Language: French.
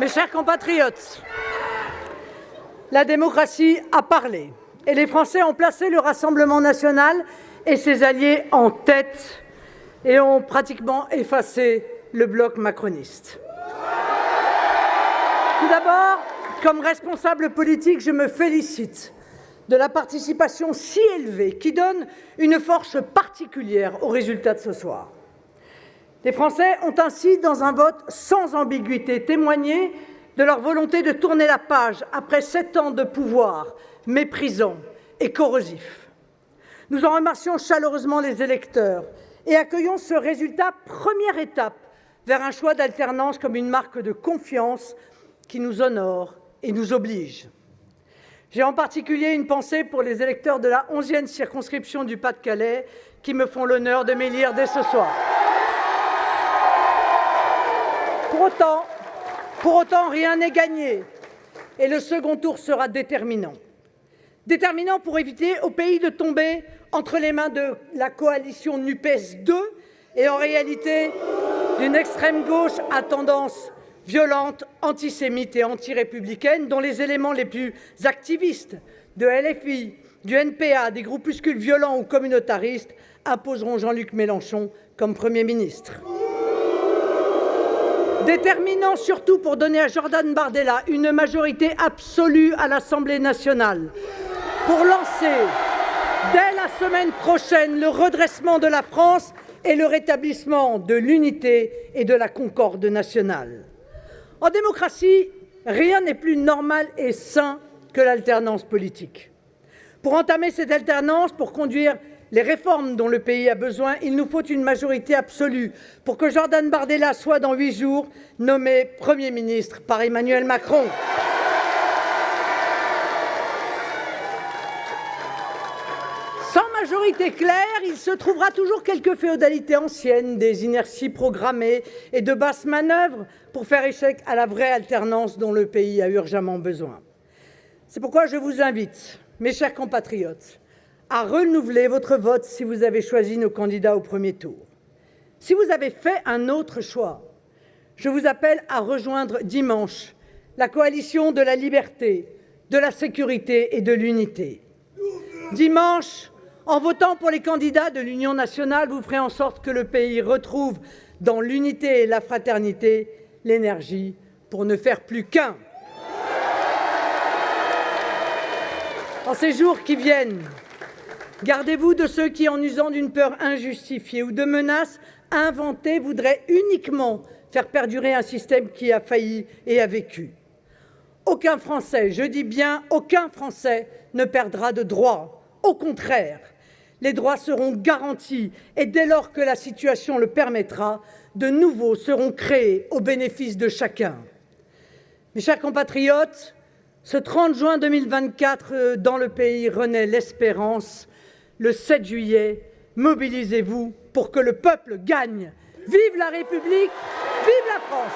Mes chers compatriotes, la démocratie a parlé et les Français ont placé le Rassemblement national et ses alliés en tête et ont pratiquement effacé le bloc macroniste. Tout d'abord, comme responsable politique, je me félicite de la participation si élevée qui donne une force particulière aux résultats de ce soir. Les Français ont ainsi, dans un vote sans ambiguïté, témoigné de leur volonté de tourner la page après 7 ans de pouvoir méprisant et corrosif. Nous en remercions chaleureusement les électeurs et accueillons ce résultat, première étape vers un choix d'alternance comme une marque de confiance qui nous honore et nous oblige. J'ai en particulier une pensée pour les électeurs de la 11e circonscription du Pas-de-Calais qui me font l'honneur de m'élire dès ce soir. Pour autant, rien n'est gagné et le second tour sera déterminant. Déterminant pour éviter au pays de tomber entre les mains de la coalition NUPES 2 et en réalité d'une extrême gauche à tendance violente, antisémite et anti-républicaine dont les éléments les plus activistes de LFI, du NPA, des groupuscules violents ou communautaristes imposeront Jean-Luc Mélenchon comme Premier ministre. Déterminant surtout pour donner à Jordan Bardella une majorité absolue à l'Assemblée nationale, pour lancer dès la semaine prochaine le redressement de la France et le rétablissement de l'unité et de la concorde nationale. En démocratie, rien n'est plus normal et sain que l'alternance politique. Pour entamer cette alternance, pour conduire les réformes dont le pays a besoin, il nous faut une majorité absolue pour que Jordan Bardella soit dans 8 jours nommé Premier ministre par Emmanuel Macron. Sans majorité claire, il se trouvera toujours quelques féodalités anciennes, des inerties programmées et de basses manœuvres pour faire échec à la vraie alternance dont le pays a urgemment besoin. C'est pourquoi je vous invite, mes chers compatriotes, à renouveler votre vote si vous avez choisi nos candidats au premier tour. Si vous avez fait un autre choix, je vous appelle à rejoindre dimanche la coalition de la liberté, de la sécurité et de l'unité. Dimanche, en votant pour les candidats de l'Union nationale, vous ferez en sorte que le pays retrouve dans l'unité et la fraternité l'énergie pour ne faire plus qu'un. En ces jours qui viennent, gardez-vous de ceux qui, en usant d'une peur injustifiée ou de menaces inventées, voudraient uniquement faire perdurer un système qui a failli et a vécu. Aucun Français, je dis bien aucun Français, ne perdra de droits. Au contraire, les droits seront garantis et dès lors que la situation le permettra, de nouveaux seront créés au bénéfice de chacun. Mes chers compatriotes, ce 30 juin 2024, dans le pays renaît l'espérance. Le 7 juillet, mobilisez-vous pour que le peuple gagne. Vive la République, vive la France!